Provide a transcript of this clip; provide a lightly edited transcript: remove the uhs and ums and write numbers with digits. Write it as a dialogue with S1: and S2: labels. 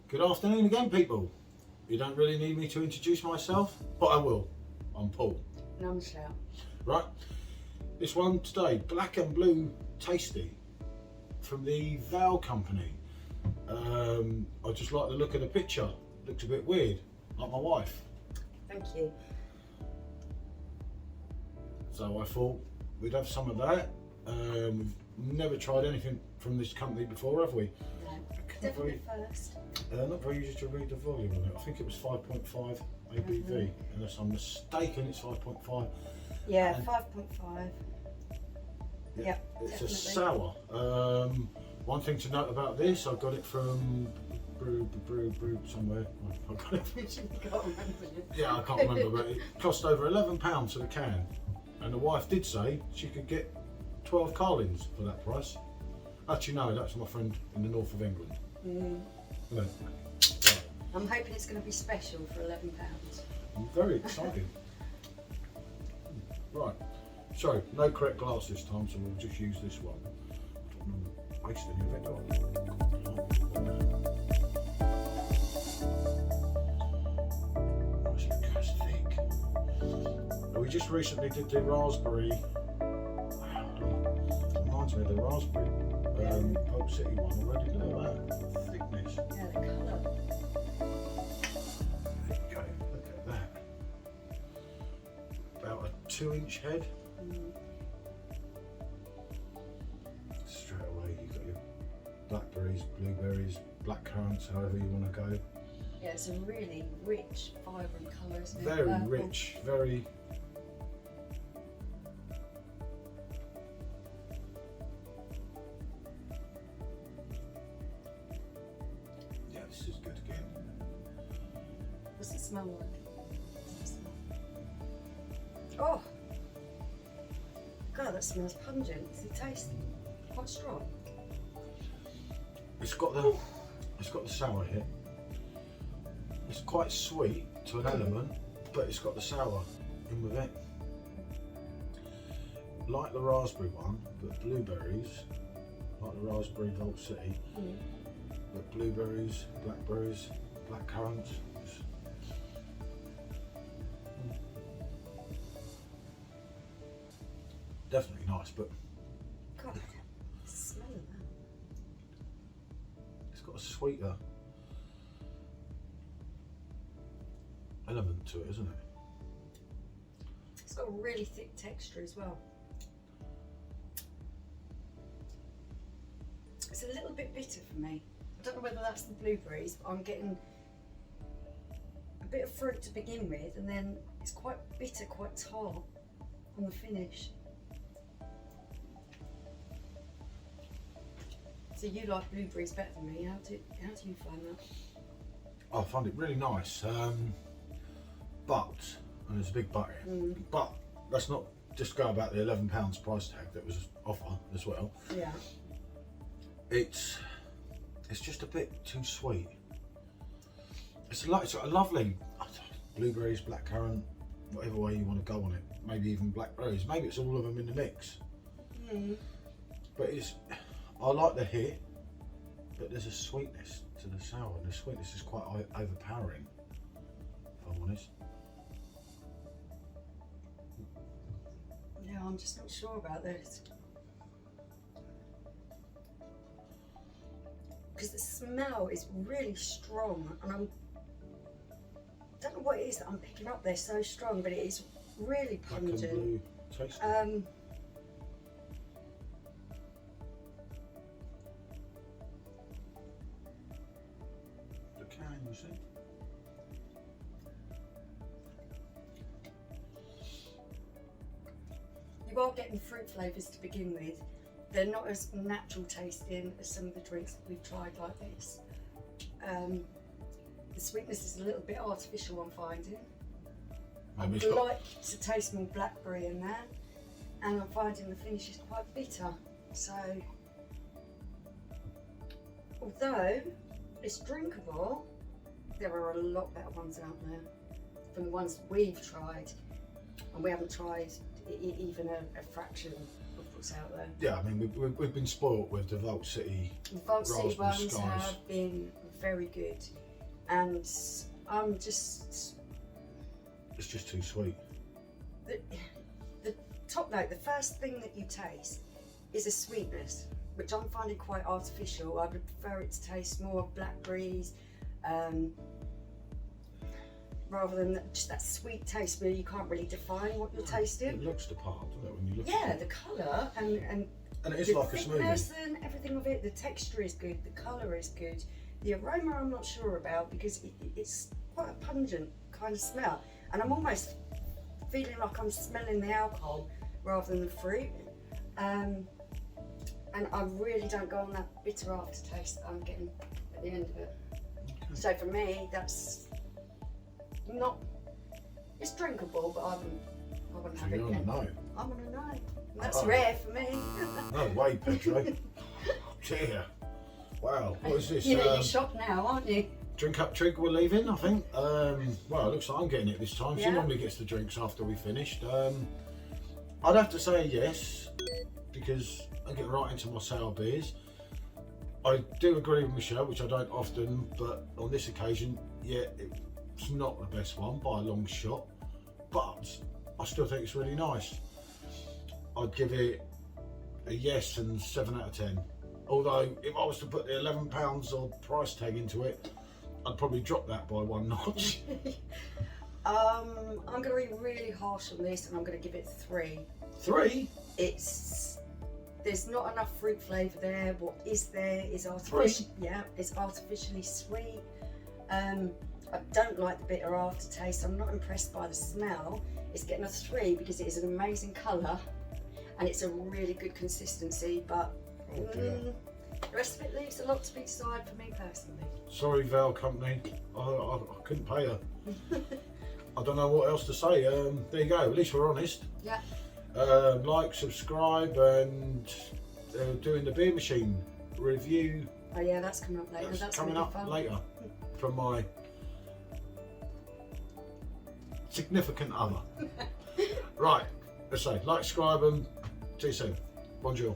S1: Good afternoon again, people. You don't really need me to introduce myself, but I will. I'm Paul.
S2: And I'm Michelle.
S1: Right, this one today, black and blue Tastee from the Vale company. I just like the look of the picture. Looks a bit weird, like my wife.
S2: Thank you.
S1: So I thought we'd have some of that. We've never tried anything from this company before, have we?
S2: No, definitely first.
S1: Not very easy to read the volume on it. I think it was 5.5 ABV, unless I'm mistaken, it's 5.5.
S2: Yeah,
S1: And
S2: 5.5.
S1: Yeah, it's
S2: definitely.
S1: a sour. One thing to note about this, I got it from brew somewhere. I got it.
S2: You can't remember it.
S1: Yeah, I can't remember, but it cost over £11 for the can. And the wife did say she could get 12 Carlins for that price. Actually, no, that's my friend in the north of England. No. Right.
S2: I'm hoping it's going to be special for £11.
S1: I'm very excited. Right, so no correct glass this time, so we'll just use this one. I don't want to waste any of it, do I? Nice, thick. Now, we just recently did the raspberry. Reminds me of the raspberry Pulp City one already. Look at that thickness.
S2: Yeah, the colour.
S1: There you go. Look at that. About a 2-inch head. Straight away, you've got your blackberries, blueberries, blackcurrants, however you want to go.
S2: Yeah, it's a really rich, vibrant colour, isn't it?
S1: Very
S2: Purple.
S1: rich, very. Yeah, this is good again.
S2: What's it smell like? Oh! God, that smells pungent. Does it taste quite strong?
S1: It's got the sour hit. It's quite sweet to an element, but it's got the sour in with it. Like the raspberry one, but blueberries, like the raspberry Vault City, but blueberries, blackberries, blackcurrants. Definitely nice, but
S2: God, smell that.
S1: it's got a sweeter element to it, isn't it?
S2: It's got a really thick texture as well. It's a little bit bitter for me. I don't know whether that's the blueberries, but I'm getting a bit of fruit to begin with, and then it's quite bitter, quite tart on the finish. So you like blueberries better than me. How do you find that?
S1: I find it really nice, but, and there's a big but here, but let's not just go about the £11 price tag that was offer as well.
S2: Yeah.
S1: It's just a bit too sweet. It's a lovely blueberries, blackcurrant, whatever way you want to go on it. Maybe even blackberries. Maybe it's all of them in the mix. But I like the hit, but there's a sweetness to the sour, and the sweetness is quite overpowering, if I'm honest.
S2: Yeah, I'm just not sure about this. Because the smell is really strong, and I don't know what it is that I'm picking up there so strong, but it is really
S1: Black and
S2: pungent.
S1: blue Tastee. The can, you see.
S2: You are getting fruit flavours to begin with. They're not as natural tasting as some of the drinks that we've tried like this. The sweetness is a little bit artificial, I'm finding. I would like to taste more blackberry in there, and I'm finding the finish is quite bitter. So, although it's drinkable, there are a lot better ones out there than the ones that we've tried, and we haven't tried even a fraction of what's out there.
S1: Yeah, I mean, we've been spoilt with the Vault City.
S2: The Vault City
S1: Raspberry
S2: ones
S1: Skies.
S2: have been very good, and I'm just
S1: It's just too sweet.
S2: the top note. The first thing that you taste is a sweetness, which I'm finding quite artificial. I would prefer it to taste more of blackberries, rather than just that sweet taste where you can't really define what you're tasting.
S1: It looks the part, doesn't it, when you look
S2: Yeah,
S1: at it?
S2: the colour and
S1: And it is
S2: the
S1: like a
S2: thickness
S1: smoothie.
S2: and everything of it. The texture is good, the colour is good. The aroma I'm not sure about because it's quite a pungent kind of smell, and I'm almost feeling like I'm smelling the alcohol rather than the fruit. And I really don't go on that bitter aftertaste that I'm getting at the end of it.
S1: Okay.
S2: So for me, that's not. It's drinkable, but I wouldn't
S1: So
S2: have it
S1: you're on
S2: again.
S1: the no.
S2: I'm on a no. That's
S1: Oh.
S2: rare for me.
S1: No way, Pedro. Dear. Wow, what is this?
S2: You know, you're shocked now, aren't you?
S1: Drink up, drink, we're leaving, I think. Well, it looks like I'm getting it this time. She
S2: Yeah.
S1: normally gets the drinks after we finished. I'd have to say yes, because I get right into my sour beers. I do agree with Michelle, which I don't often, but on this occasion, yeah, it's not the best one by a long shot, but I still think it's really nice. I'd give it a yes and 7 out of 10. Although, if I was to put the £11 or price tag into it, I'd probably drop that by one notch.
S2: I'm going to be really harsh on this, and I'm going to give it 3.
S1: 3?
S2: There's not enough fruit flavour there. What is there is artificial. Yeah, it's artificially sweet. I don't like the bitter aftertaste. I'm not impressed by the smell. It's getting a 3 because it is an amazing colour, and it's a really good consistency. But
S1: Oh dear.
S2: the rest of it leaves a lot to be desired for me personally.
S1: Sorry, Val Company. I couldn't pay her. I don't know what else to say. There you go. At least we're honest.
S2: Yeah.
S1: Like, subscribe, and doing the beer machine review.
S2: Oh yeah, that's coming up later. That's
S1: coming
S2: gonna be
S1: up
S2: fun.
S1: later from my significant other. Right, let's say like, subscribe, and see you soon. Bonjour.